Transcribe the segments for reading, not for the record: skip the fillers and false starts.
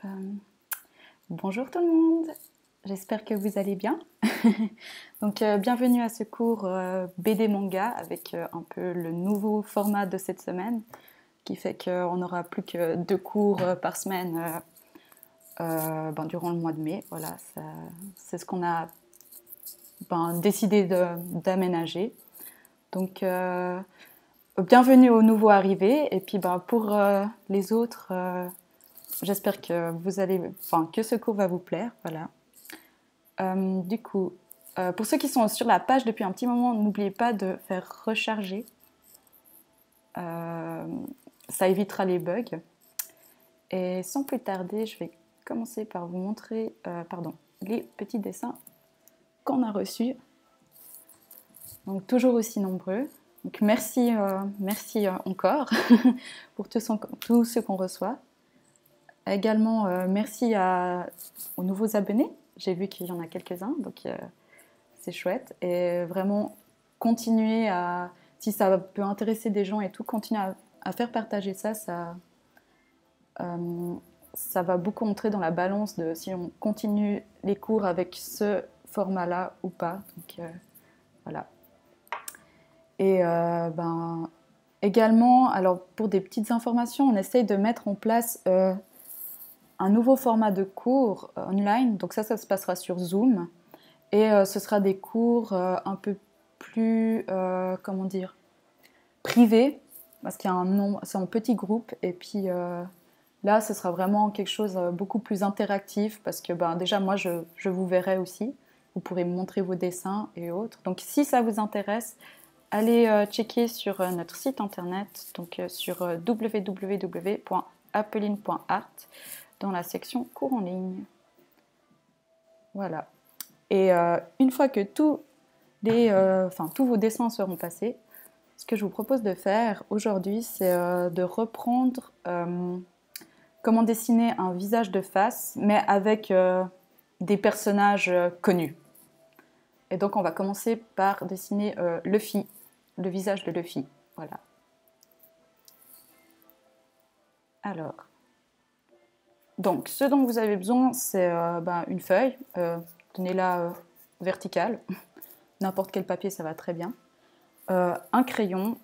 Euh, Bonjour tout le monde, j'espère que vous allez bien. Donc bienvenue à ce cours BD manga avec un peu le nouveau format de cette semaine qui fait qu'on n'aura plus que 2 cours par semaine durant le mois de mai. Voilà, c'est ce qu'on a décidé d'aménager. Donc bienvenue aux nouveaux arrivés et puis pour les autres, j'espère que que ce cours va vous plaire. Voilà. Du coup, pour ceux qui sont sur la page depuis un petit moment, n'oubliez pas de faire recharger. Ça évitera les bugs. Et sans plus tarder, je vais commencer par vous montrer les petits dessins qu'on a reçus. Donc toujours aussi nombreux. Donc merci encore pour tout ce qu'on reçoit. Également, merci aux nouveaux abonnés. J'ai vu qu'il y en a quelques-uns, donc c'est chouette. Et vraiment, continuer si ça peut intéresser des gens et tout, continuer à faire partager ça va beaucoup entrer dans la balance de si on continue les cours avec ce format-là ou pas. Donc voilà. Et également, alors pour des petites informations, on essaye de mettre en place un nouveau format de cours online. Donc ça se passera sur Zoom. Et ce sera des cours un peu plus, privés, parce qu'il y a un nombre, c'est en petits groupes. Et puis là, ce sera vraiment quelque chose beaucoup plus interactif, parce que déjà, moi, je vous verrai aussi. Vous pourrez me montrer vos dessins et autres. Donc si ça vous intéresse, allez checker sur notre site internet, donc sur www.appeline.art, dans la section cours en ligne. Voilà. Et une fois que tous vos dessins seront passés, ce que je vous propose de faire aujourd'hui, c'est de reprendre comment dessiner un visage de face, mais avec des personnages connus. Et donc on va commencer par dessiner Luffy, le visage de Luffy. Voilà. Alors, donc ce dont vous avez besoin, c'est une feuille, tenez-la verticale. N'importe quel papier, ça va très bien. Un crayon,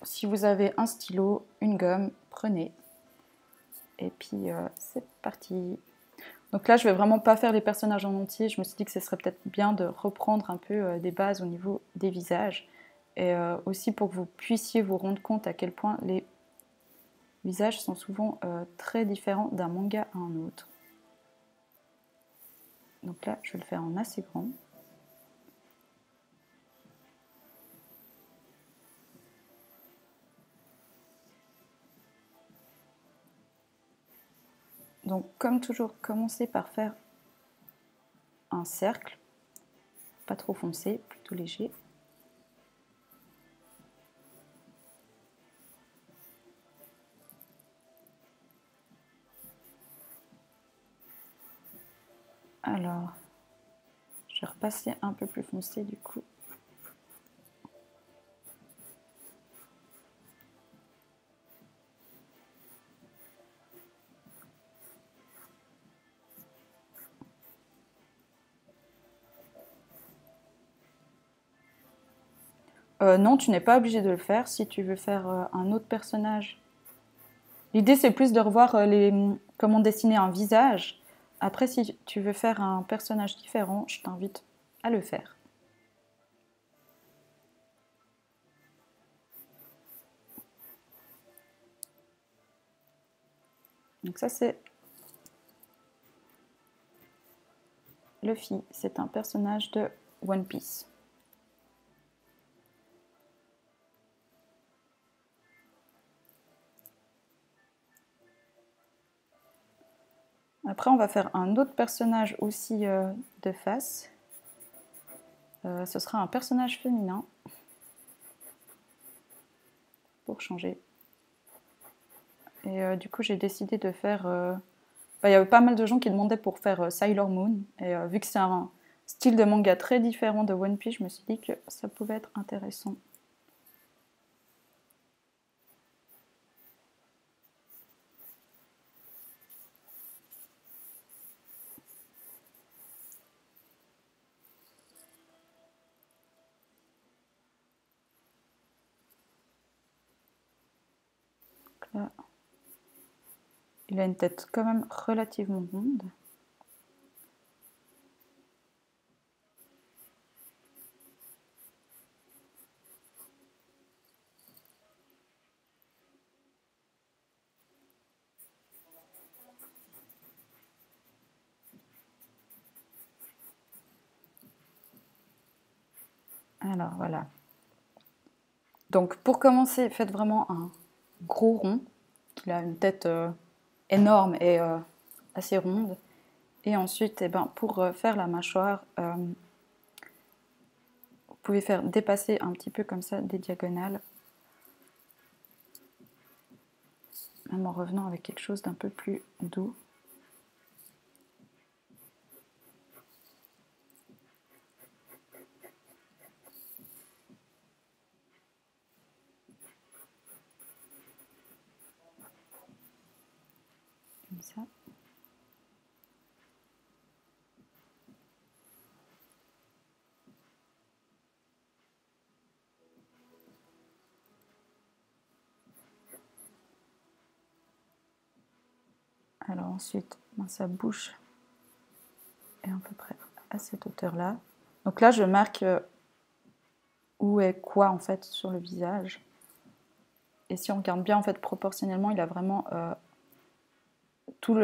si vous avez un stylo, une gomme, prenez. Et puis c'est parti. Donc là, je vais vraiment pas faire les personnages en entier. Je me suis dit que ce serait peut-être bien de reprendre un peu des bases au niveau des visages. Et aussi pour que vous puissiez vous rendre compte à quel point les visages sont souvent très différents d'un manga à un autre. Donc là, je vais le faire en assez grand. Donc, comme toujours, commencez par faire un cercle, pas trop foncé, plutôt léger. Alors, je vais repasser un peu plus foncé du coup. Non, tu n'es pas obligé de le faire si tu veux faire un autre personnage. L'idée, c'est plus de revoir comment dessiner un visage. Après, si tu veux faire un personnage différent, je t'invite à le faire. Donc ça, c'est Luffy. C'est un personnage de One Piece. Après, on va faire un autre personnage aussi de face. Ce sera un personnage féminin. Pour changer. Et du coup, j'ai décidé de faire... il y avait pas mal de gens qui demandaient pour faire Sailor Moon. Et vu que c'est un style de manga très différent de One Piece, je me suis dit que ça pouvait être intéressant. là, il a une tête quand même relativement ronde. Alors voilà. Donc pour commencer, faites vraiment un gros rond. Il a une tête énorme et assez ronde. Et ensuite, eh ben, pour faire la mâchoire, vous pouvez faire dépasser un petit peu comme ça des diagonales. Même en revenant avec quelque chose d'un peu plus doux. Comme ça. Alors ensuite, sa bouche est à peu près à cette hauteur-là. Donc là, je marque où est quoi en fait sur le visage. Et si on regarde bien, en fait, proportionnellement, il a vraiment tout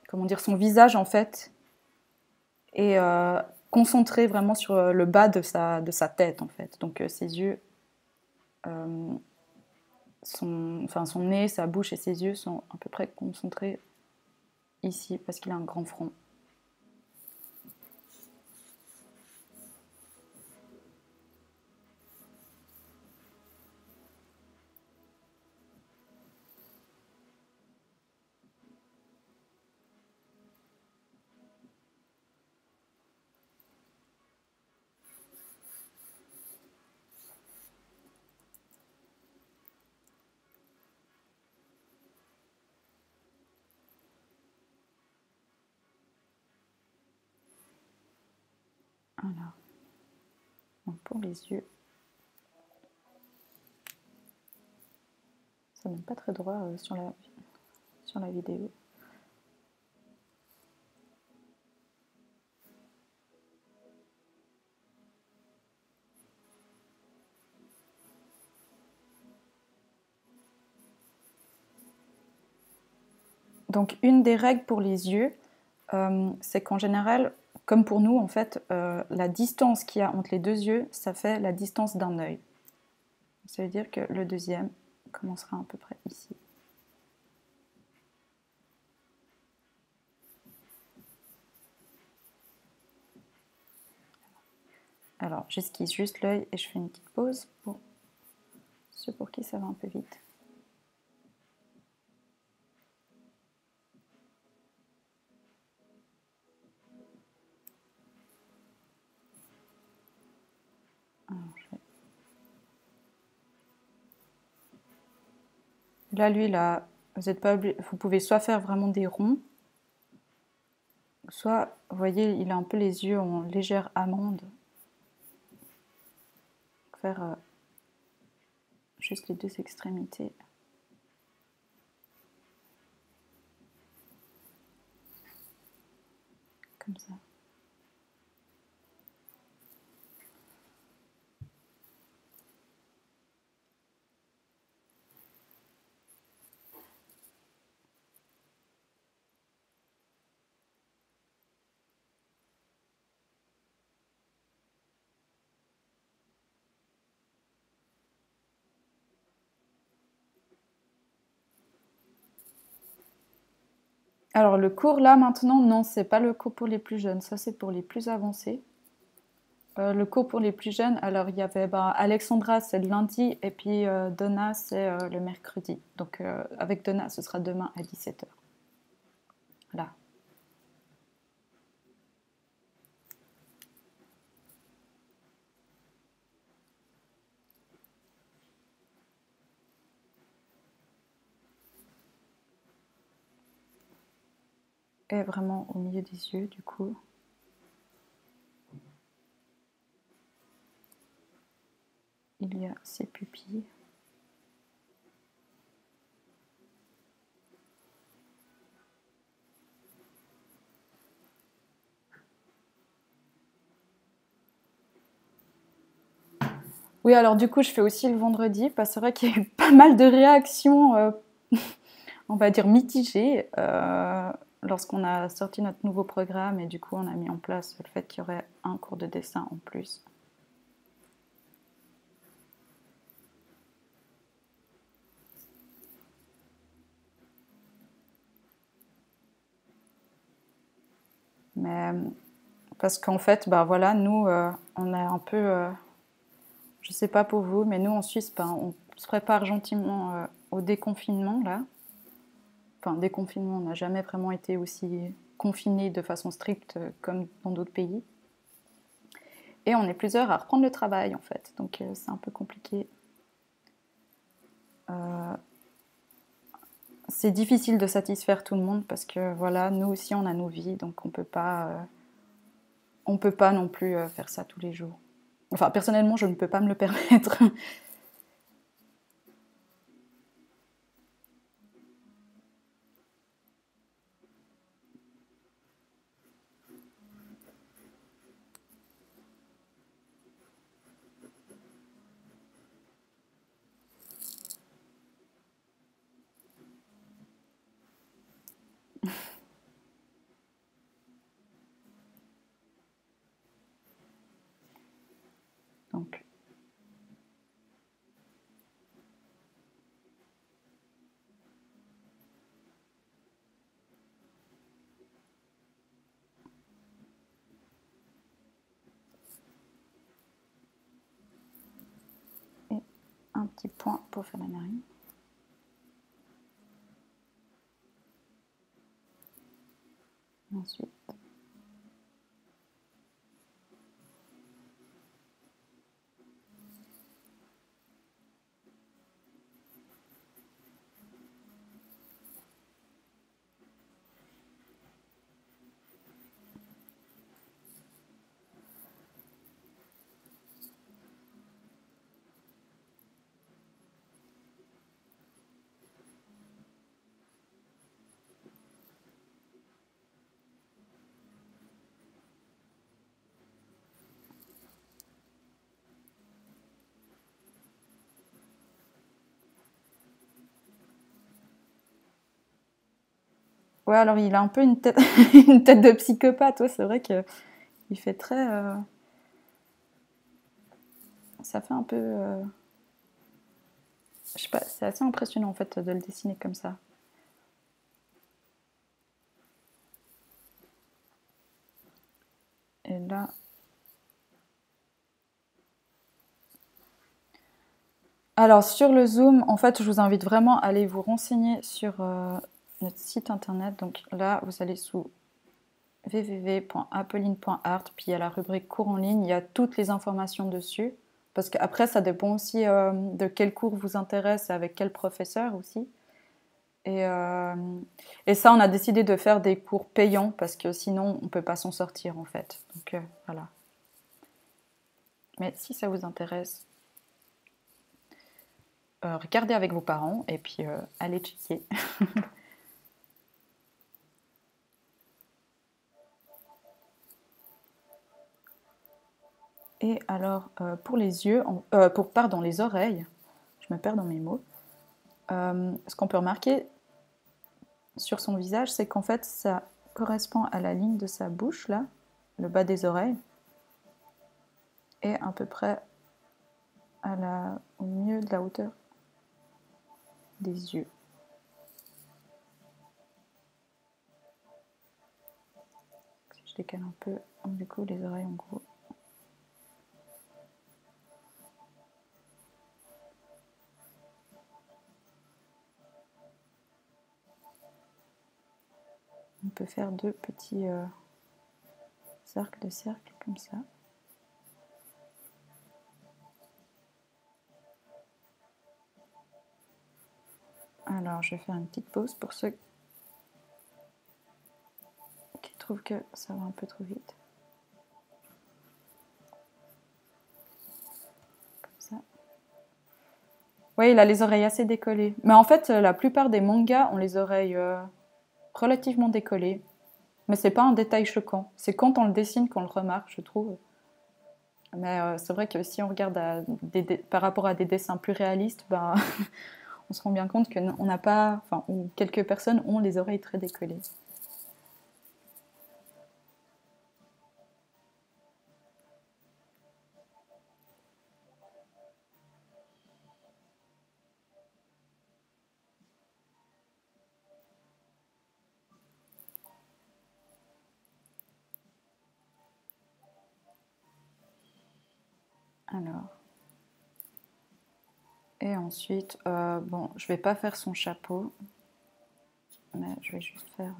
comment dire, son visage en fait est concentré vraiment sur le bas de sa tête en fait. Donc ses yeux, son nez, sa bouche et ses yeux sont à peu près concentrés ici parce qu'il a un grand front. Alors, donc pour les yeux, ça n'est pas très droit sur la vidéo. Donc une des règles pour les yeux, c'est qu'en général, comme pour nous en fait, la distance qu'il y a entre les deux yeux, ça fait la distance d'un œil. Ça veut dire que le deuxième commencera à peu près ici. Alors j'esquisse juste l'œil et je fais une petite pause pour ceux pour qui ça va un peu vite. Là, lui, là, vous êtes pas obligé, vous pouvez soit faire vraiment des ronds, soit, vous voyez, il a un peu les yeux en légère amande. Faire juste les deux extrémités. Comme ça. Alors le cours là maintenant, non, c'est pas le cours pour les plus jeunes, ça c'est pour les plus avancés. Le cours pour les plus jeunes, alors il y avait Alexandra c'est le lundi et puis Donna c'est le mercredi. Donc avec Donna ce sera demain à 17h. Là. Et vraiment au milieu des yeux du coup. Il y a ses pupilles. Oui, alors du coup, je fais aussi le vendredi, parce que c'est vrai qu'il y a eu pas mal de réactions, on va dire mitigées, lorsqu'on a sorti notre nouveau programme et du coup, on a mis en place le fait qu'il y aurait un cours de dessin en plus. Mais parce qu'en fait, bah voilà, nous, on est un peu, je sais pas pour vous, mais nous en Suisse, ben, on se prépare gentiment au déconfinement là. Enfin, déconfinement, on n'a jamais vraiment été aussi confiné de façon stricte comme dans d'autres pays. Et on est plusieurs à reprendre le travail en fait, donc c'est un peu compliqué. Euh, c'est difficile de satisfaire tout le monde parce que voilà, nous aussi on a nos vies, donc on peut pas non plus faire ça tous les jours. Enfin, personnellement, je ne peux pas me le permettre. Donc, et un petit point pour faire la narine. Ensuite, ouais, alors il a un peu une tête, une tête de psychopathe. Ouais, c'est vrai que il fait très, ça fait un peu, je sais pas, c'est assez impressionnant en fait de le dessiner comme ça. Et là, alors sur le zoom, en fait, je vous invite vraiment à aller vous renseigner sur notre site internet. Donc là, vous allez sous www.appeline.art, puis il y a la rubrique cours en ligne, il y a toutes les informations dessus. Parce qu'après, ça dépend aussi de quel cours vous intéresse et avec quel professeur aussi. Et, euh, et ça, on a décidé de faire des cours payants parce que sinon, on ne peut pas s'en sortir en fait. Donc voilà. Mais si ça vous intéresse, regardez avec vos parents et puis allez checker. Et alors, pour les yeux, pardon, les oreilles, je me perds dans mes mots. Ce qu'on peut remarquer sur son visage, c'est qu'en fait, ça correspond à la ligne de sa bouche, là, le bas des oreilles, et à peu près au milieu de la hauteur des yeux. Si je décale un peu, du coup, les oreilles en gros. On peut faire deux petits cercles de cercles comme ça. Alors, je vais faire une petite pause pour ceux qui trouvent que ça va un peu trop vite. Comme ça. Oui, il a les oreilles assez décollées. Mais en fait, la plupart des mangas ont les oreilles relativement décollées. Mais c'est pas un détail choquant. C'est quand on le dessine qu'on le remarque, je trouve. Mais c'est vrai que si on regarde par rapport à des dessins plus réalistes, ben, on se rend bien compte qu'on n'a pas, enfin, ou quelques personnes ont les oreilles très décollées. Alors, et ensuite, bon, je vais pas faire son chapeau, mais je vais juste faire,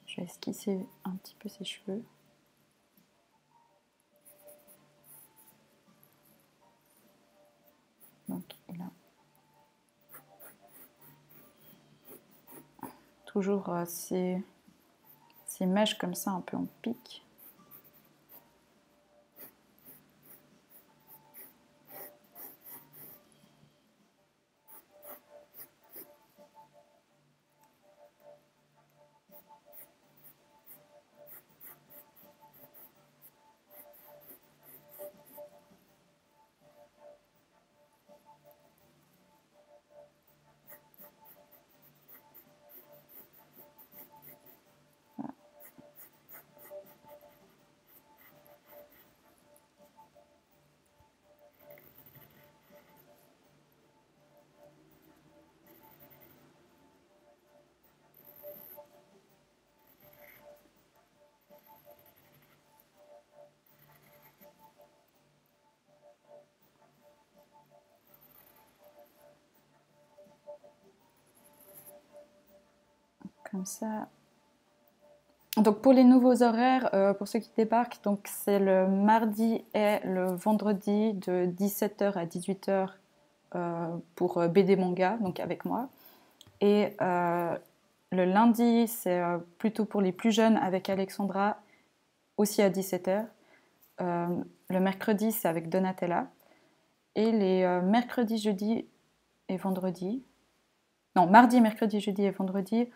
je vais esquisser un petit peu ses cheveux. Donc, il a toujours ces mèches comme ça, un peu en pique. Comme ça. Donc pour les nouveaux horaires, pour ceux qui débarquent, donc c'est le mardi et le vendredi de 17h à 18h pour BD Manga, donc avec moi. Et le lundi, c'est plutôt pour les plus jeunes avec Alexandra, aussi à 17h. Le mercredi, c'est avec Donatella. Et les mercredis, jeudi et vendredi. Non, mardi, mercredi, jeudi et vendredi,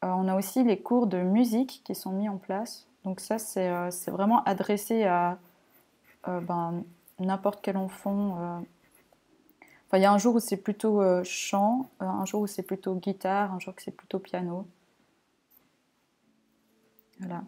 on a aussi les cours de musique qui sont mis en place. Donc ça, c'est vraiment adressé à ben, n'importe quel enfant. Enfin, il y a un jour où c'est plutôt chant, un jour où c'est plutôt guitare, un jour que c'est plutôt piano. Voilà.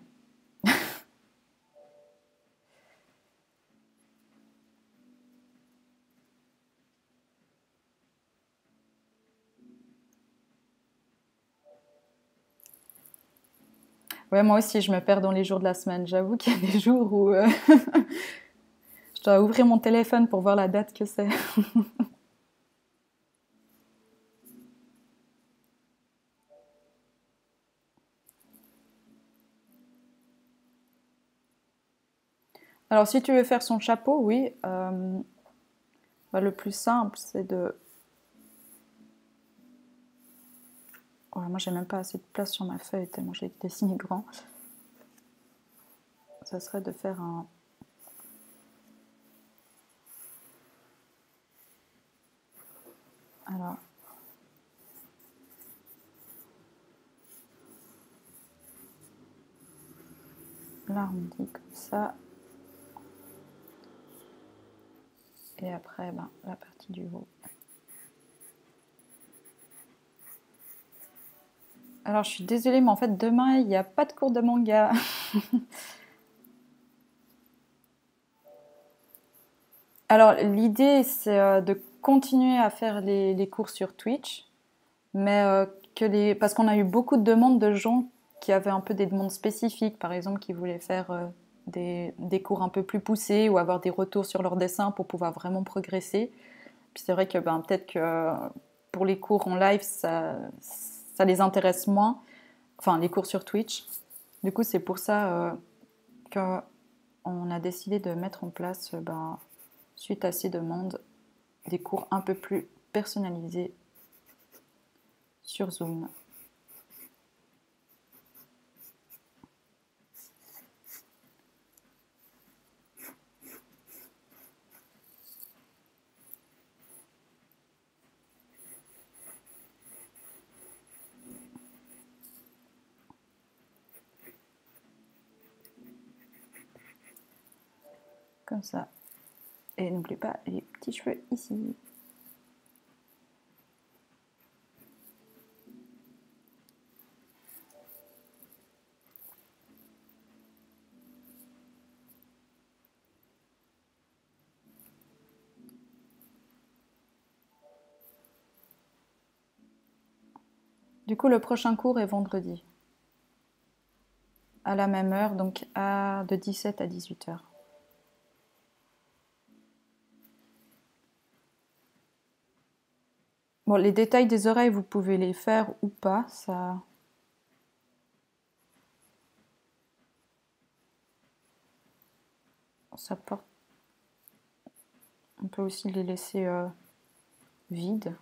Ouais, moi aussi, je me perds dans les jours de la semaine. J'avoue qu'il y a des jours où je dois ouvrir mon téléphone pour voir la date que c'est. Alors, si tu veux faire son chapeau, oui. Bah, le plus simple, c'est de... Ouais, moi, j'ai même pas assez de place sur ma feuille tellement j'ai dessiné grand. Ça serait de faire un... Alors... L'arrondi comme ça. Et après, ben, la partie du haut. Alors, je suis désolée, mais en fait, demain, il n'y a pas de cours de manga. Alors, l'idée, c'est de continuer à faire les cours sur Twitch, mais parce qu'on a eu beaucoup de demandes de gens qui avaient un peu des demandes spécifiques, par exemple, qui voulaient faire des cours un peu plus poussés ou avoir des retours sur leur dessin pour pouvoir vraiment progresser. Puis c'est vrai que ben, peut-être que pour les cours en live, ça les intéresse moins, enfin les cours sur Twitch. Du coup, c'est pour ça qu'on a décidé de mettre en place, ben, suite à ces demandes, des cours un peu plus personnalisés sur Zoom. comme ça. Et n'oubliez pas les petits cheveux ici. Du coup, le prochain cours est vendredi, à la même heure, donc de 17 à 18 heures. Bon, les détails des oreilles, vous pouvez les faire ou pas, ça porte. On peut aussi les laisser vides.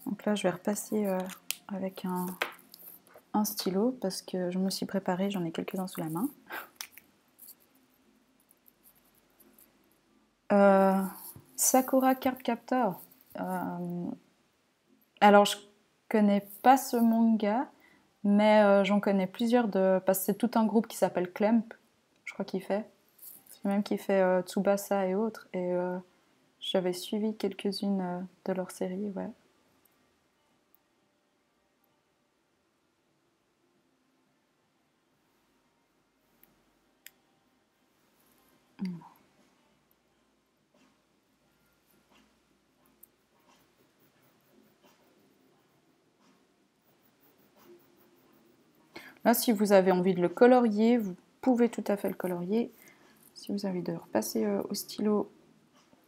Donc là, je vais repasser avec un stylo parce que je me suis préparée, j'en ai quelques-uns sous la main. Sakura Card Captor. Alors, je connais pas ce manga, mais j'en connais plusieurs parce que c'est tout un groupe qui s'appelle Clamp, je crois qu'il fait. C'est même qui fait Tsubasa et autres. Et j'avais suivi quelques-unes de leurs séries, ouais. Là, si vous avez envie de le colorier, vous pouvez tout à fait le colorier. Si vous avez envie de repasser au stylo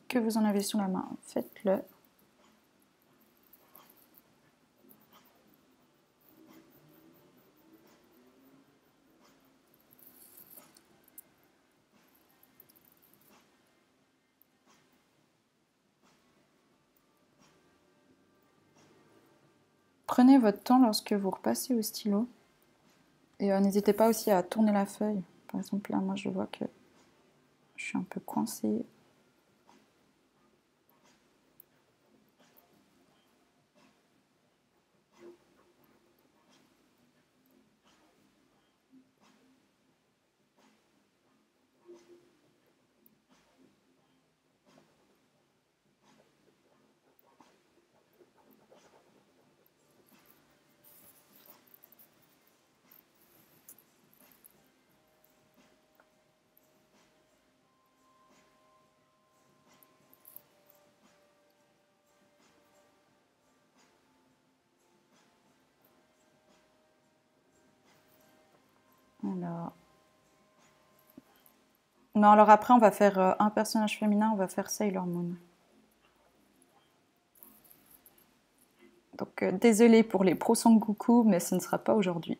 que vous en avez sous la main, faites-le. Prenez votre temps lorsque vous repassez au stylo. Et n'hésitez pas aussi à tourner la feuille. Par exemple, là, moi, je vois que je suis un peu coincée. Alors... Non, alors après, on va faire un personnage féminin, on va faire Sailor Moon. Donc, désolée pour les pros Sangoku, mais ce ne sera pas aujourd'hui.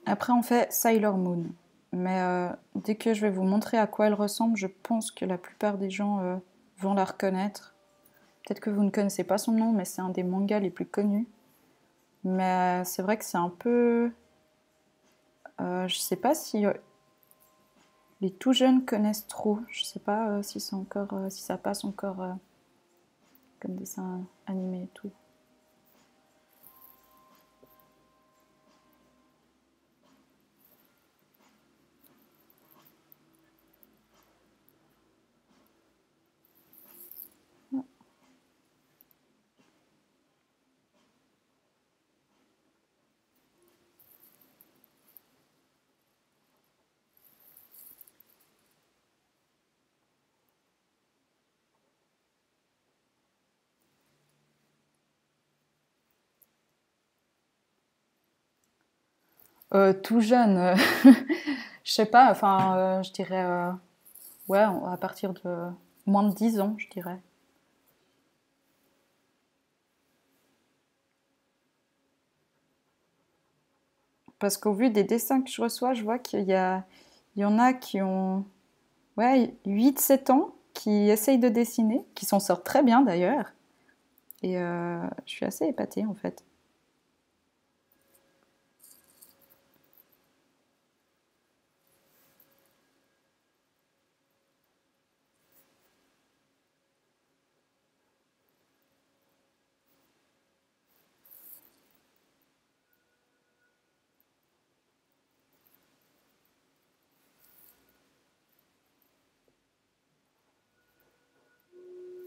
Après, on fait Sailor Moon. Mais dès que je vais vous montrer à quoi elle ressemble, je pense que la plupart des gens vont la reconnaître. Peut-être que vous ne connaissez pas son nom, mais c'est un des mangas les plus connus. Mais c'est vrai que c'est un peu... je sais pas si les tout jeunes connaissent trop. Je sais pas si c'est encore, si ça passe encore comme dessin animé et tout. Tout jeune, je sais pas, enfin, je dirais, ouais, à partir de moins de 10 ans, je dirais. Parce qu'au vu des dessins que je reçois, je vois il y en a qui ont, ouais, 8, 7 ans, qui essayent de dessiner, qui s'en sortent très bien d'ailleurs. Et je suis assez épatée en fait.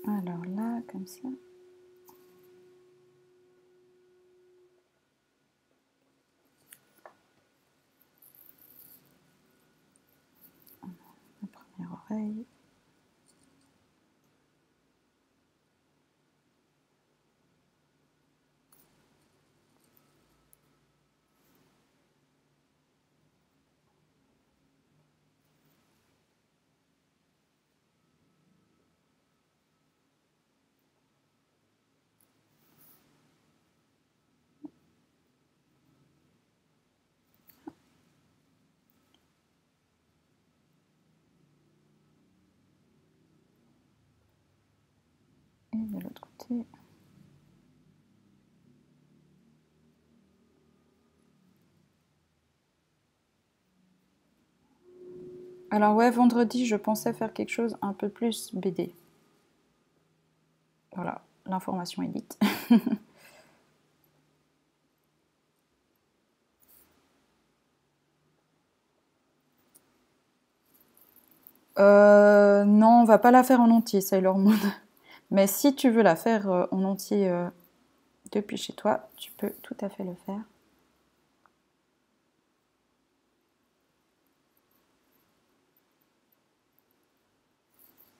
Alors là, comme ça. La première oreille. Et de l'autre côté. Alors ouais, vendredi, je pensais faire quelque chose un peu plus BD. Voilà, l'information est dite. Non, on va pas la faire en entier, Sailor Moon. Mais si tu veux la faire en entier depuis chez toi, tu peux tout à fait le faire.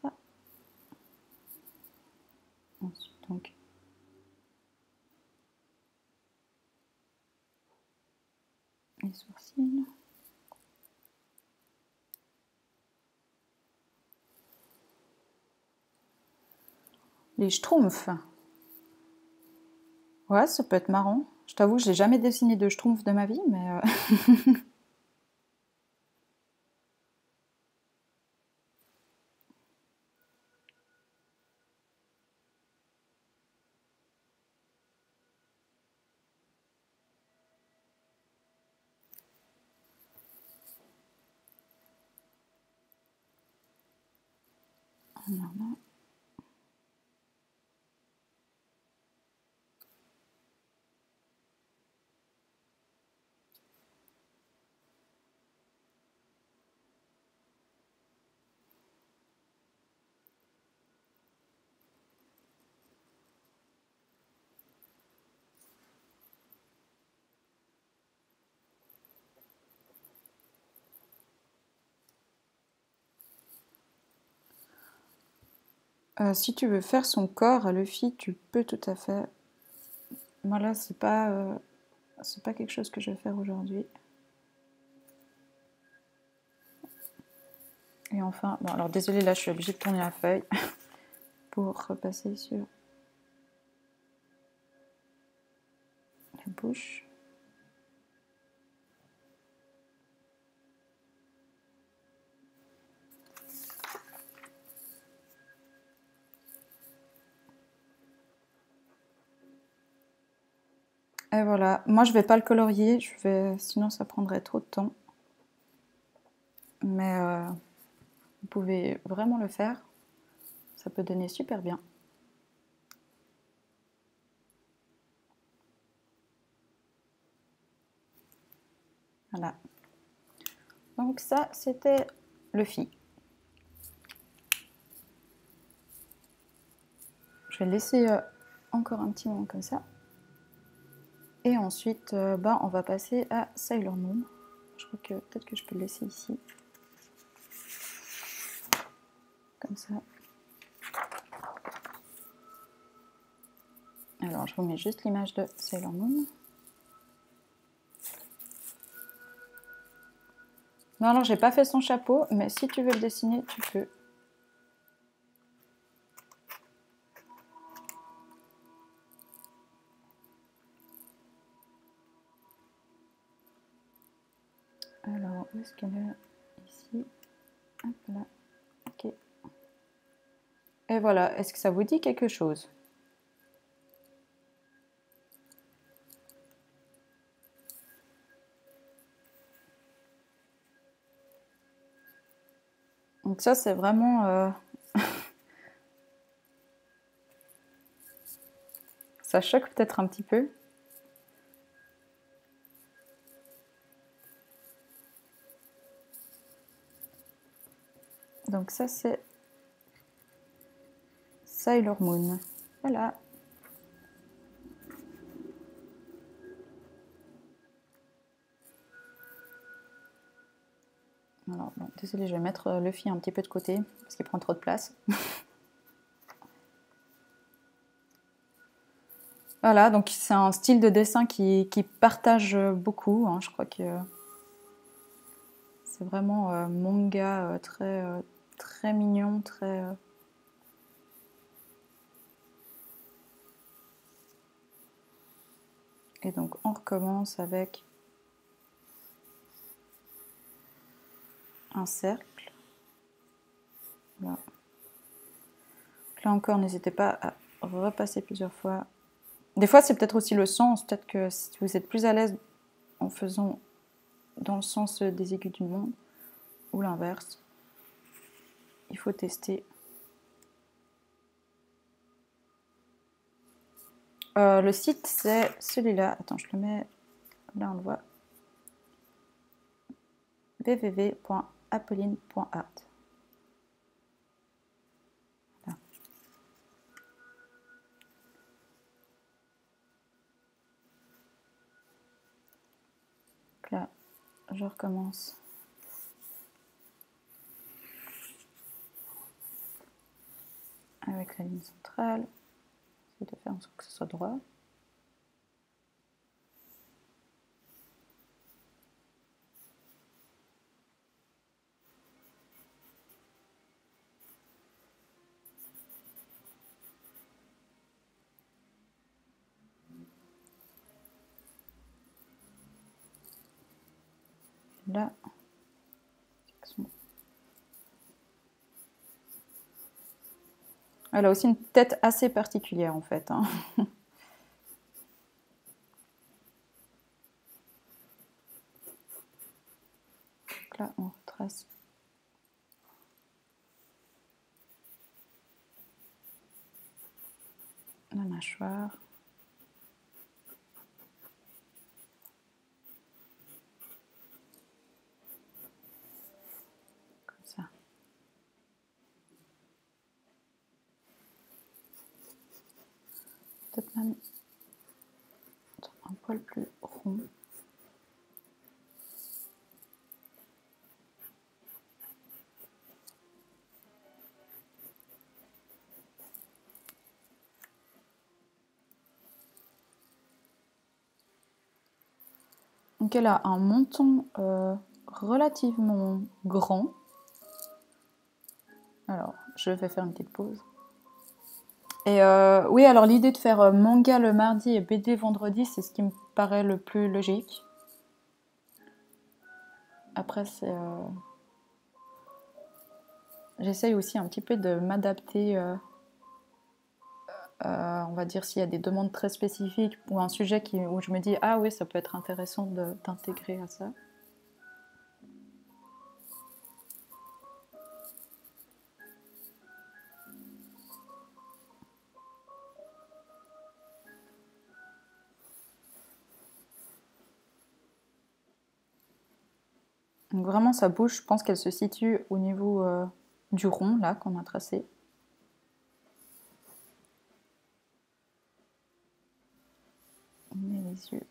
Ça. Ensuite, donc, les sourcils. Les schtroumpfs. Ouais, ça peut être marrant. Je t'avoue, j'ai jamais dessiné de schtroumpf de ma vie, mais voilà. Si tu veux faire son corps à Luffy, tu peux tout à fait. Moi là, c'est pas quelque chose que je vais faire aujourd'hui. Et enfin, bon alors désolée, là je suis obligée de tourner la feuille pour repasser sur la bouche. Et voilà, moi je vais pas le colorier, sinon ça prendrait trop de temps. Mais vous pouvez vraiment le faire, ça peut donner super bien. Voilà. Donc ça, c'était Luffy. Je vais le laisser encore un petit moment comme ça. Et ensuite, on va passer à Sailor Moon. Je crois que peut-être que je peux le laisser ici. Comme ça. Alors, je vous mets juste l'image de Sailor Moon. Non, alors j'ai pas fait son chapeau, mais si tu veux le dessiner, tu peux. Alors, où est-ce qu'elle est? Ici. Hop là. Ok. Et voilà, est-ce que ça vous dit quelque chose? Donc ça, c'est vraiment... ça choque peut-être un petit peu. Donc ça, c'est Sailor Moon. Voilà. Alors, bon, désolé, je vais mettre Luffy un petit peu de côté, parce qu'il prend trop de place. Voilà, donc c'est un style de dessin qui partage beaucoup. Hein. Je crois que c'est vraiment manga très mignon, très... Et donc on recommence avec un cercle. Voilà. Là encore, n'hésitez pas à repasser plusieurs fois. Des fois, c'est peut-être aussi le sens. Peut-être que si vous êtes plus à l'aise en faisant dans le sens des aiguilles d'une montre ou l'inverse, il faut tester. Le site, c'est celui-là. Attends, je le mets... Là, on le voit. www.apolline.art. Voilà. Donc là, je recommence. Avec la ligne centrale. J'essaie de faire en sorte que ce soit droit. Là, elle a aussi une tête assez particulière en fait. Hein. Donc là, on retrace la mâchoire. Comme ça. Peut-être même un poil plus rond. Donc elle a un menton relativement grand. Alors, je vais faire une petite pause. Et oui, alors l'idée de faire manga le mardi et BD vendredi, c'est ce qui me paraît le plus logique. Après, c'est... J'essaye aussi un petit peu de m'adapter, on va dire, s'il y a des demandes très spécifiques ou un sujet où je me dis « Ah oui, ça peut être intéressant d'intégrer à ça ». Donc vraiment, sa bouche, je pense qu'elle se situe au niveau du rond, là, qu'on a tracé. On met les yeux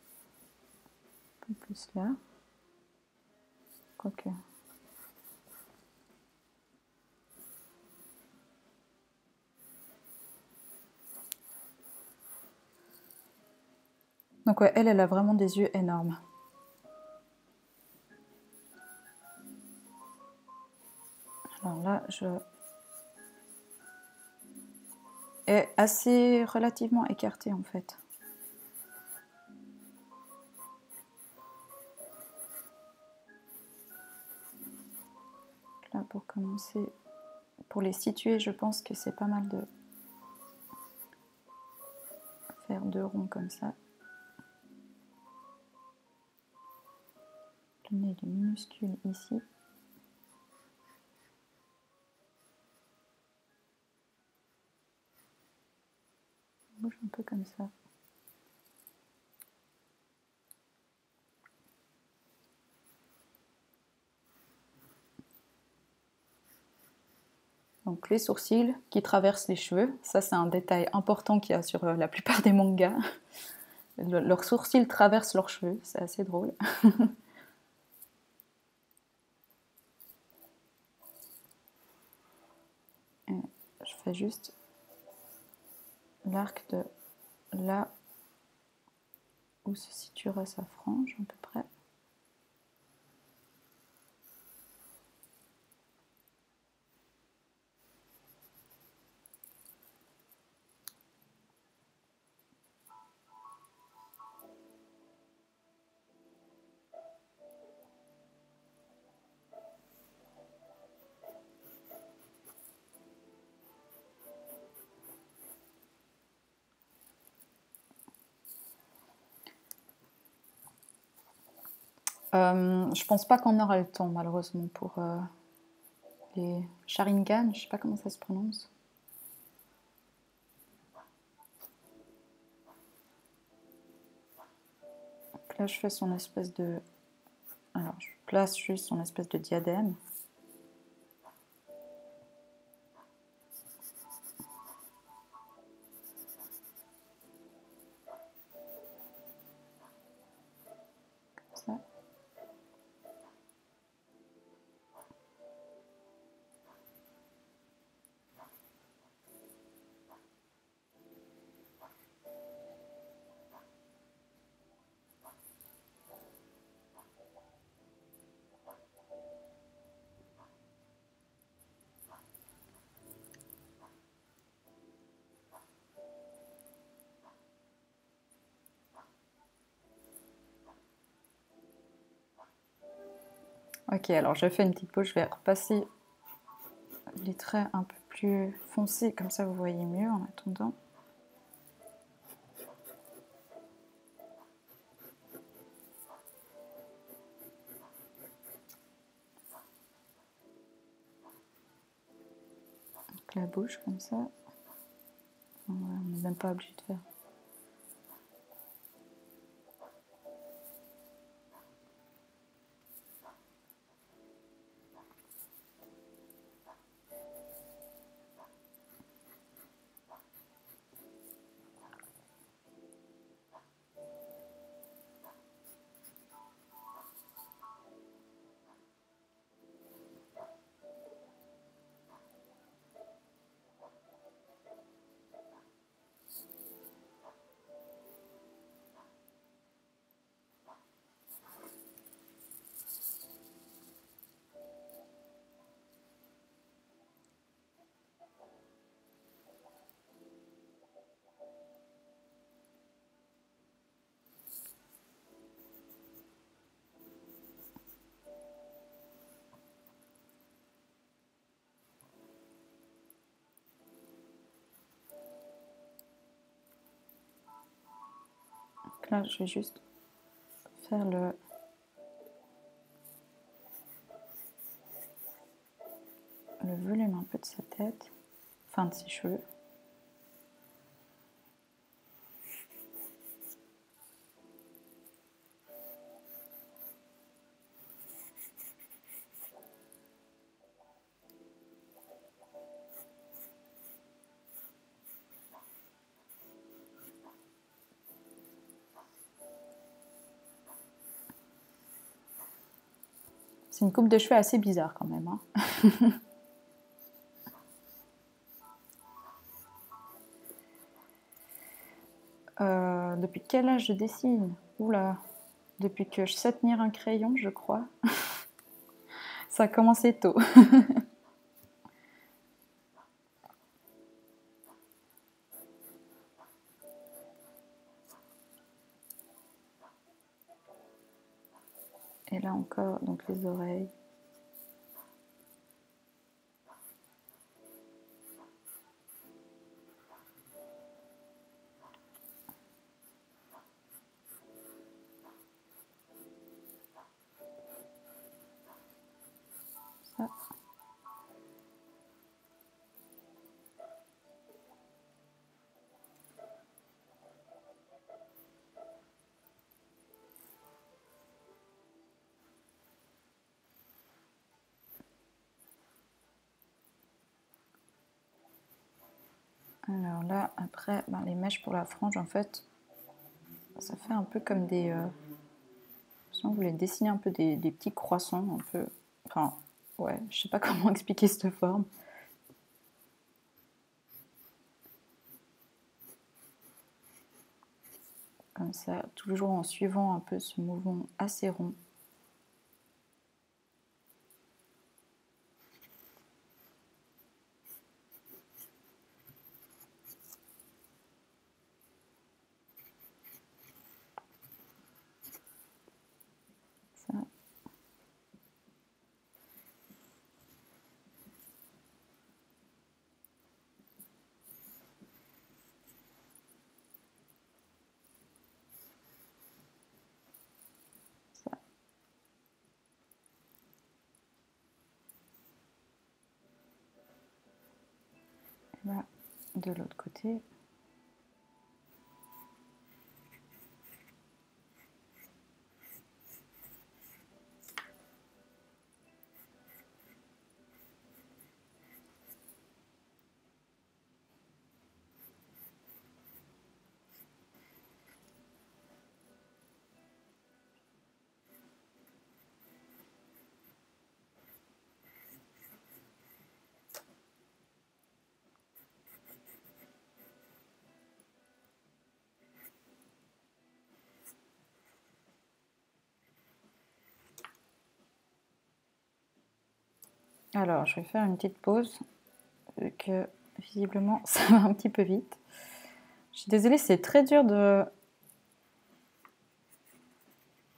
un peu plus là. Quoique... Donc ouais, elle a vraiment des yeux énormes. Alors là, je est assez relativement écarté en fait. Là, pour commencer, pour les situer, je pense que c'est pas mal de faire 2 ronds comme ça. Donner des minuscules ici. On bouge un peu comme ça. Donc les sourcils qui traversent les cheveux, ça c'est un détail important qu'il y a sur la plupart des mangas. Leurs sourcils traversent leurs cheveux, c'est assez drôle. Et je fais juste l'arc de là où se situera sa frange à peu près. Je pense pas qu'on aura le temps malheureusement pour les Sharingan, je sais pas comment ça se prononce. Donc là je fais son espèce de... Alors je place juste son espèce de diadème. Comme ça. Ok, alors je fais une petite pause, je vais repasser les traits un peu plus foncés, comme ça vous voyez mieux en attendant. Donc la bouche comme ça. On n'est même pas obligé de faire. Donc là, je vais juste faire le volume un peu de sa tête, enfin de ses cheveux. C'est une coupe de cheveux assez bizarre quand même. Depuis quel âge je dessine? Oula, depuis que je sais tenir un crayon, je crois. Ça a commencé tôt. encore donc les oreilles. Ça. Alors là, après, ben, les mèches pour la frange, en fait, ça fait un peu comme des... si on voulait dessiner un peu des petits croissants, un peu... Enfin, ouais, je sais pas comment expliquer cette forme. Comme ça, toujours en suivant un peu ce mouvement assez rond. Ça. Ça. Et là, de l'autre côté. Alors, je vais faire une petite pause, vu que visiblement ça va un petit peu vite. Je suis désolée, c'est très dur de...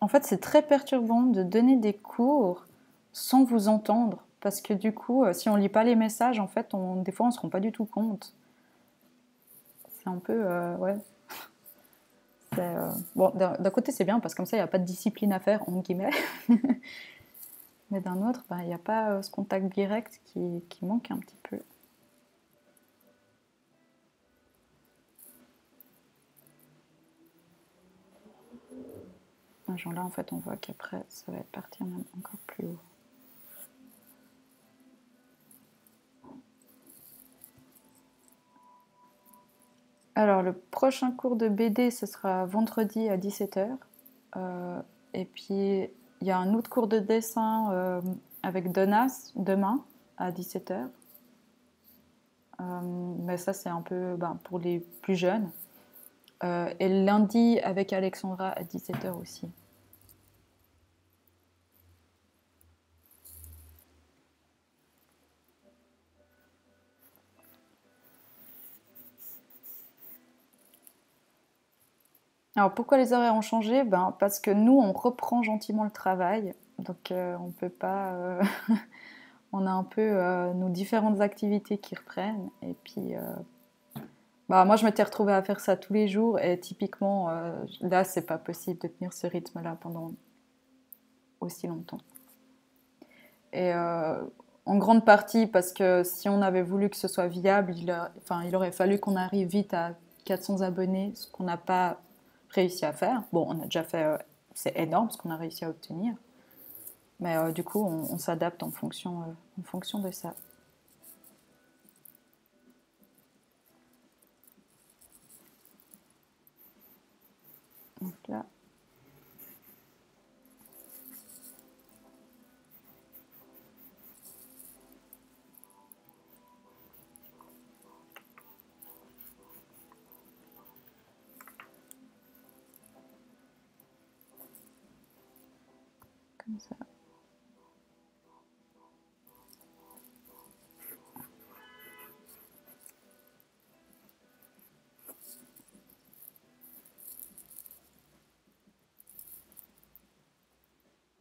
En fait, c'est très perturbant de donner des cours sans vous entendre, parce que du coup, si on lit pas les messages, en fait, des fois, on se rend pas du tout compte. C'est un peu... ouais. Bon, d'un côté, c'est bien, parce que comme ça, il n'y a pas de discipline à faire, entre guillemets. Mais d'un autre, il n'y a pas ce contact direct qui manque un petit peu. Genre là, en fait, on voit qu'après, ça va être partir même encore plus haut. Alors, le prochain cours de BD, ce sera vendredi à 17h. Et puis, il y a un autre cours de dessin avec Donas demain à 17h. Mais ça, c'est un peu pour les plus jeunes. Et lundi avec Alexandra à 17h aussi. Alors pourquoi les horaires ont changé? Parce que nous, on reprend gentiment le travail. Donc on peut pas... on a un peu nos différentes activités qui reprennent. Et puis... moi, je m'étais retrouvée à faire ça tous les jours. Et typiquement, là, c'est pas possible de tenir ce rythme-là pendant aussi longtemps. Et en grande partie parce que si on avait voulu que ce soit viable, il aurait fallu qu'on arrive vite à 400 abonnés, ce qu'on n'a pas réussi à faire. Bon, on a déjà fait, c'est énorme ce qu'on a réussi à obtenir. Mais du coup, on s'adapte en fonction de ça. Donc là, comme ça.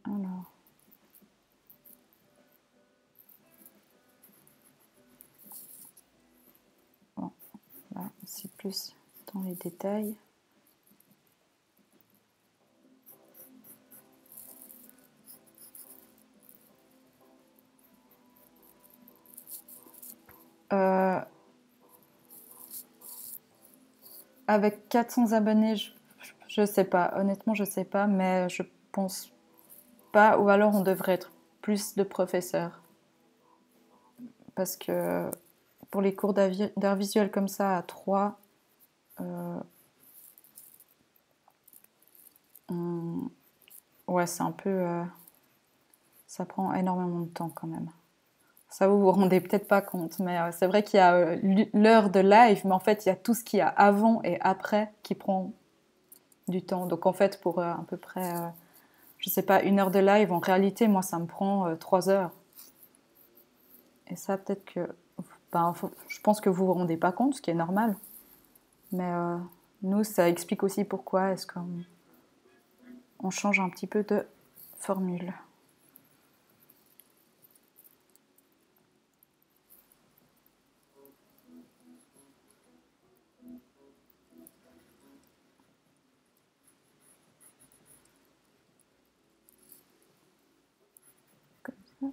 Alors, c'est plus dans les détails. Avec 400 abonnés, je sais pas. Honnêtement, je sais pas, mais je pense pas. Ou alors, on devrait être plus de professeurs. Parce que pour les cours d'art visuel comme ça, à 3, ouais, c'est un peu... ça prend énormément de temps quand même. Ça, vous vous rendez peut-être pas compte, mais c'est vrai qu'il y a l'heure de live, mais en fait, il y a tout ce qu'il y a avant et après qui prend du temps. Donc en fait, pour à peu près, je sais pas, 1 heure de live, en réalité, moi, ça me prend 3 heures. Et ça, peut-être que... Ben, je pense que vous vous rendez pas compte, ce qui est normal. Mais nous, ça explique aussi pourquoi est-ce qu'on change un petit peu de formule. Comme ça.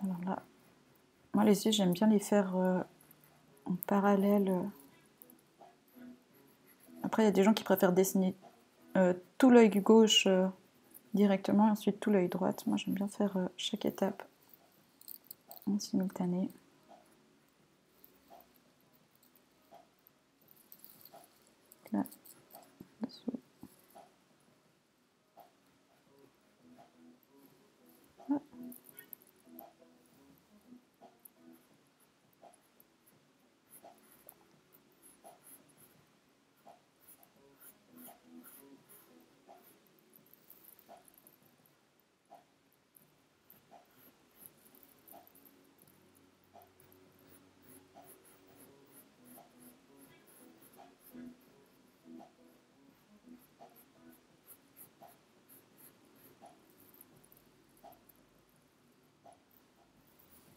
Alors là, moi les yeux, j'aime bien les faire en parallèle. Après, il y a des gens qui préfèrent dessiner tout l'œil gauche directement et ensuite tout l'œil droit. Moi, j'aime bien faire chaque étape en simultané. Là, dessous. Là.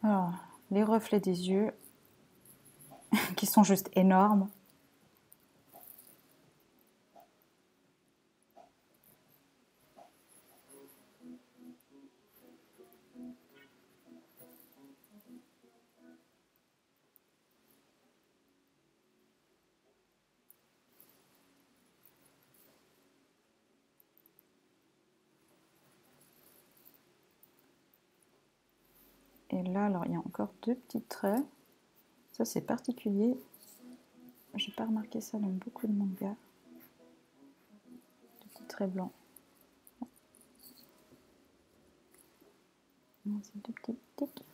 Alors, les reflets des yeux, qui sont juste énormes. Et là, alors, il y a encore 2 petits traits. Ça, c'est particulier. J'ai pas remarqué ça dans beaucoup de mangas. 2 petits traits blancs. C'est 2 petits tics.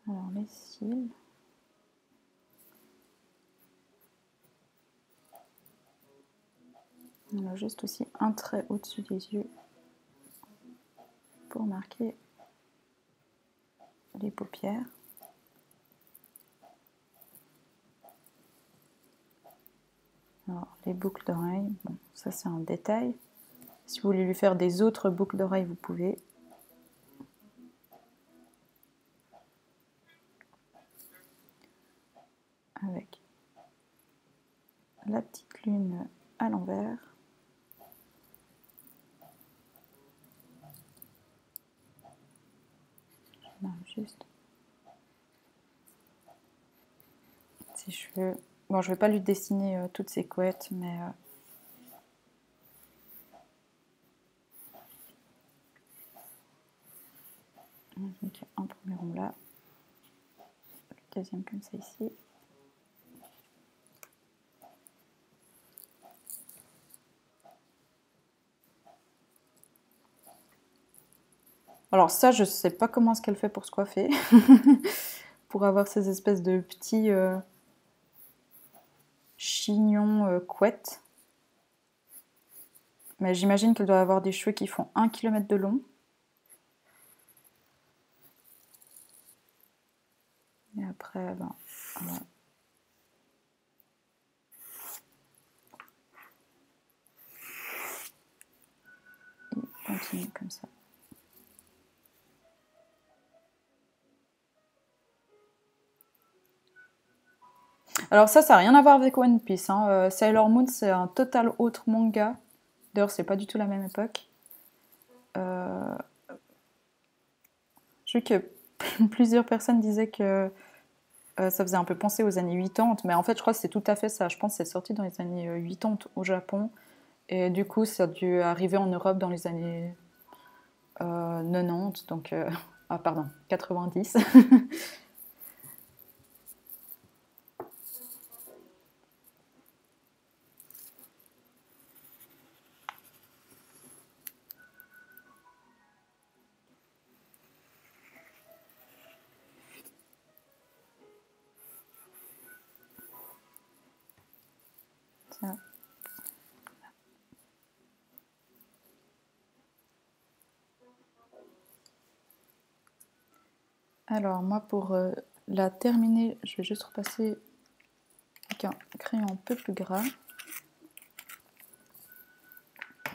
Alors, les cils. On a juste aussi un trait au-dessus des yeux pour marquer les paupières. Alors, les boucles d'oreilles, bon, ça c'est un détail. Si vous voulez lui faire des autres boucles d'oreilles, vous pouvez. Avec la petite lune à l'envers. Juste ses cheveux. Bon, je vais pas lui dessiner toutes ses couettes, mais donc, un premier rond là, le deuxième comme ça ici. Alors ça, je sais pas comment est-ce qu'elle fait pour se coiffer, pour avoir ces espèces de petits chignons couettes. Mais j'imagine qu'elle doit avoir des cheveux qui font 1 km de long. Et après, ben, voilà. Et continue comme ça. Alors ça n'a rien à voir avec One Piece. Hein. Sailor Moon, c'est un total autre manga. D'ailleurs, c'est pas du tout la même époque. Je sais que plusieurs personnes disaient que ça faisait un peu penser aux années 80, mais en fait, je crois que c'est tout à fait ça. Je pense que c'est sorti dans les années 80 au Japon. Et du coup, ça a dû arriver en Europe dans les années 90, donc... ah, pardon, 90. Ça. Alors, moi, pour la terminer, je vais juste repasser avec un crayon un peu plus gras.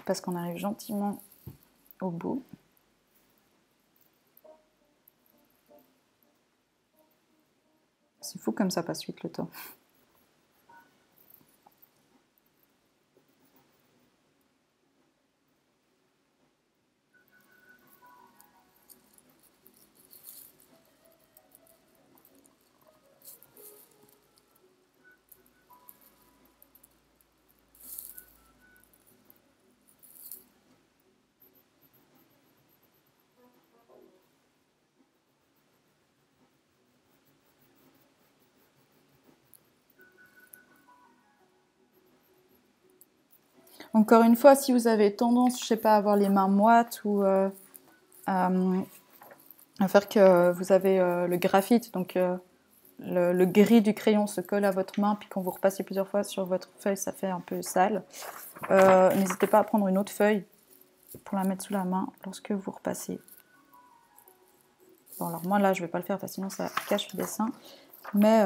Parce qu'on arrive gentiment au bout. C'est fou comme ça passe vite le temps. Encore une fois, si vous avez tendance, je sais pas, à avoir les mains moites ou à faire que vous avez le graphite, donc le gris du crayon se colle à votre main, puis quand vous repassez plusieurs fois sur votre feuille, ça fait un peu sale. N'hésitez pas à prendre une autre feuille pour la mettre sous la main lorsque vous repassez. Bon, alors moi là, je vais pas le faire parce que sinon ça cache le dessin, mais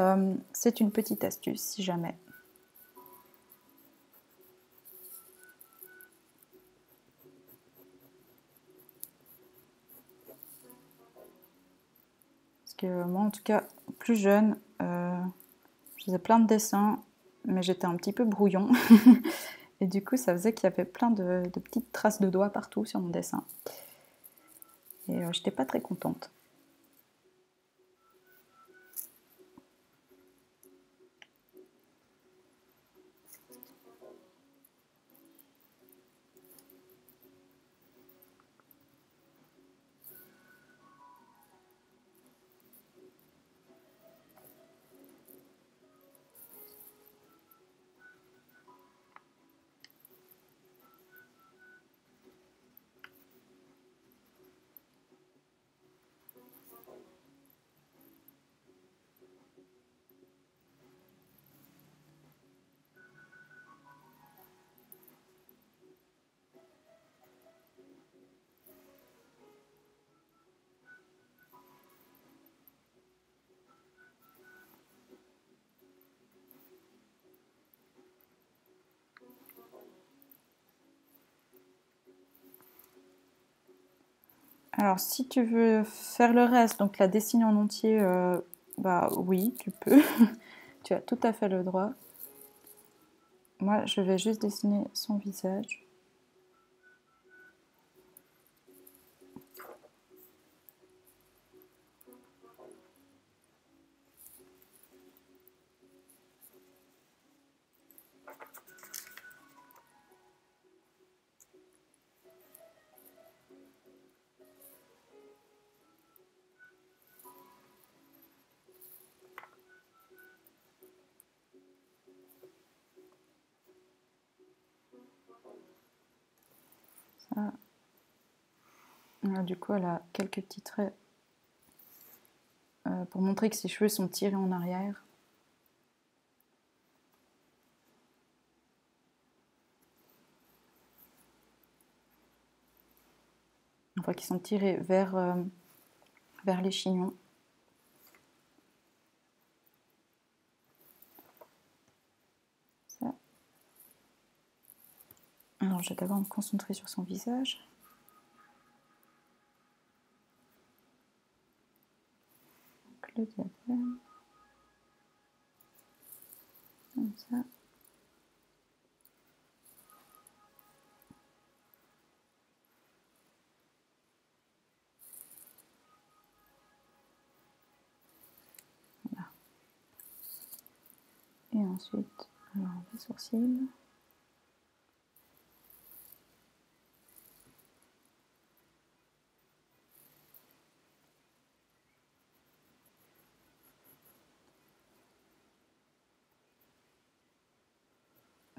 c'est une petite astuce si jamais. Parce que moi, en tout cas, plus jeune, je faisais plein de dessins, mais j'étais un petit peu brouillon. Et du coup, ça faisait qu'il y avait plein de petites traces de doigts partout sur mon dessin. Et j'étais pas très contente. Alors, si tu veux faire le reste, donc la dessiner en entier, bah oui, tu peux. Tu as tout à fait le droit. Moi, je vais juste dessiner son visage. Ça. Là, du coup, elle a quelques petits traits pour montrer que ses cheveux sont tirés en arrière. Enfin, qui sont tirés vers les chignons. Ça. Alors, je vais d'abord me concentrer sur son visage. Donc, le diagramme. Comme ça. Voilà. Et ensuite, alors, les sourcils.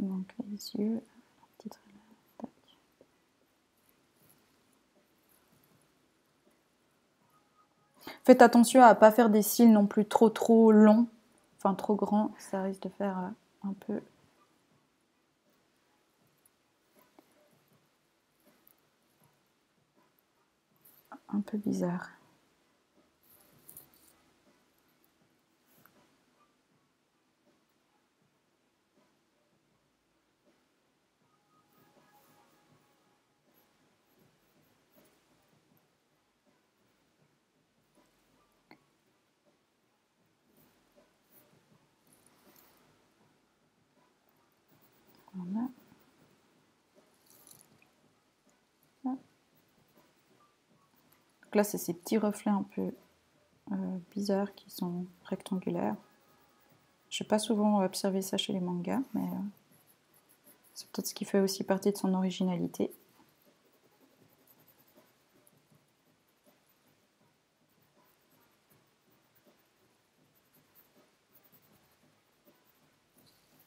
Donc les yeux, la petite relève, tac. Faites attention à ne pas faire des cils non plus trop longs, enfin trop grands, ça risque de faire un peu bizarre. Voilà. Donc là, c'est ces petits reflets un peu bizarres qui sont rectangulaires. Je n'ai pas souvent observé ça chez les mangas, mais c'est peut-être ce qui fait aussi partie de son originalité.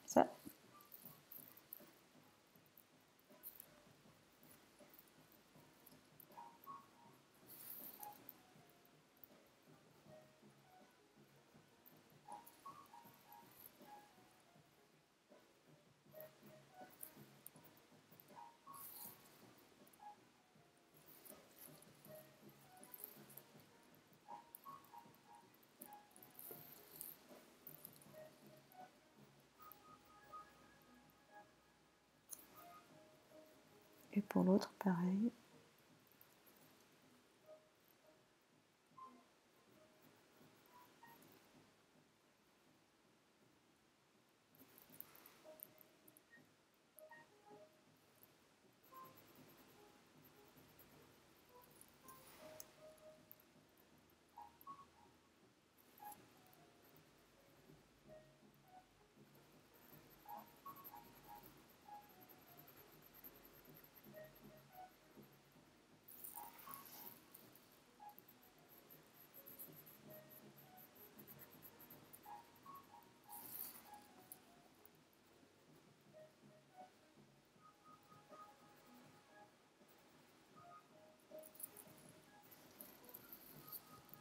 Ça. Et pour l'autre, pareil.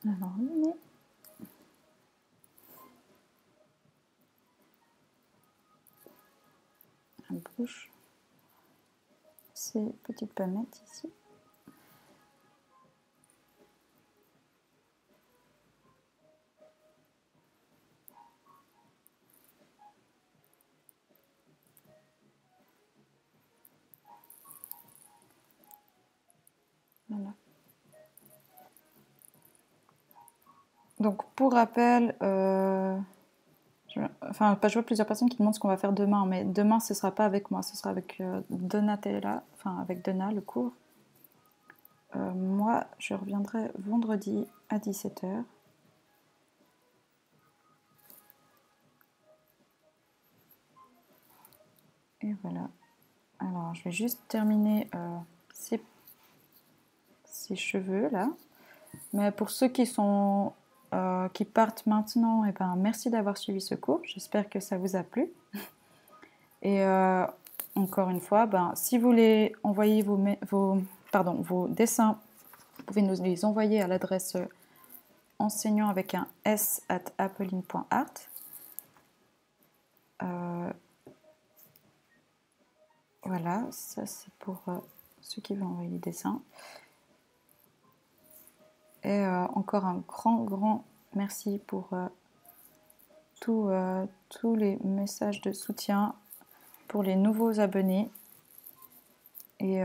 Alors, le nez. La bouche. Ces petites pommettes ici. Voilà. Donc pour rappel, je vois plusieurs personnes qui demandent ce qu'on va faire demain, mais demain ce sera pas avec moi, ce sera avec Donatella, enfin avec Donna, le cours. Moi, je reviendrai vendredi à 17h. Et voilà. Alors, je vais juste terminer ces cheveux là. Mais pour ceux qui partent maintenant, eh ben, merci d'avoir suivi ce cours. J'espère que ça vous a plu. Et encore une fois, ben, si vous voulez envoyer vos dessins, vous pouvez nous les envoyer à l'adresse enseignant avec un s@appeline.art. Voilà, ça c'est pour ceux qui veulent envoyer les dessins. Et encore un grand merci pour tous les messages de soutien pour les nouveaux abonnés. Et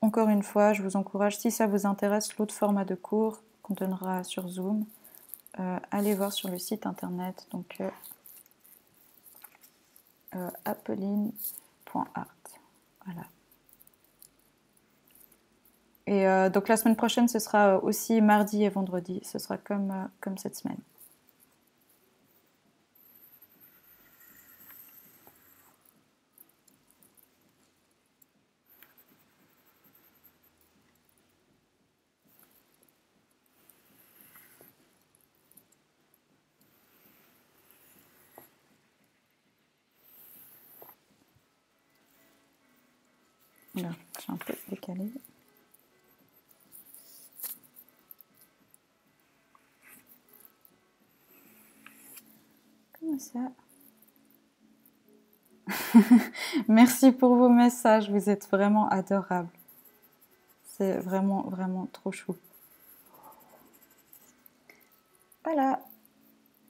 encore une fois, je vous encourage, si ça vous intéresse, l'autre format de cours qu'on donnera sur Zoom, allez voir sur le site internet, donc appeline.art. Voilà. Et donc la semaine prochaine, ce sera aussi mardi et vendredi. Ce sera comme cette semaine. Là, j'ai un peu décalé. Comme ça. Merci pour vos messages, vous êtes vraiment adorables. C'est vraiment trop chou. Voilà.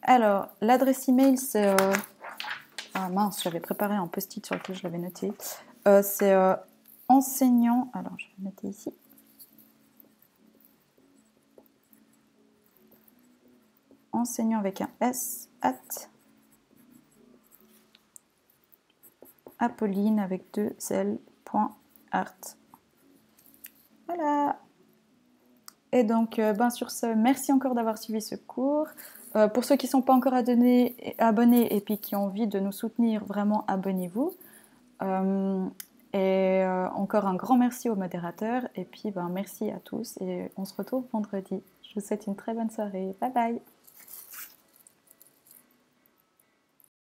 Alors, l'adresse email, c'est... Ah mince, j'avais préparé un post-it sur lequel je l'avais noté. C'est enseignant... Alors, je vais le mettre ici. Enseignant avec un S, @apolline avec 2 L.art. Voilà. Et donc, sur ce, merci encore d'avoir suivi ce cours. Pour ceux qui ne sont pas encore abonnés et puis qui ont envie de nous soutenir, vraiment abonnez-vous. Encore un grand merci aux modérateurs. Et puis, merci à tous. Et on se retrouve vendredi. Je vous souhaite une très bonne soirée. Bye bye.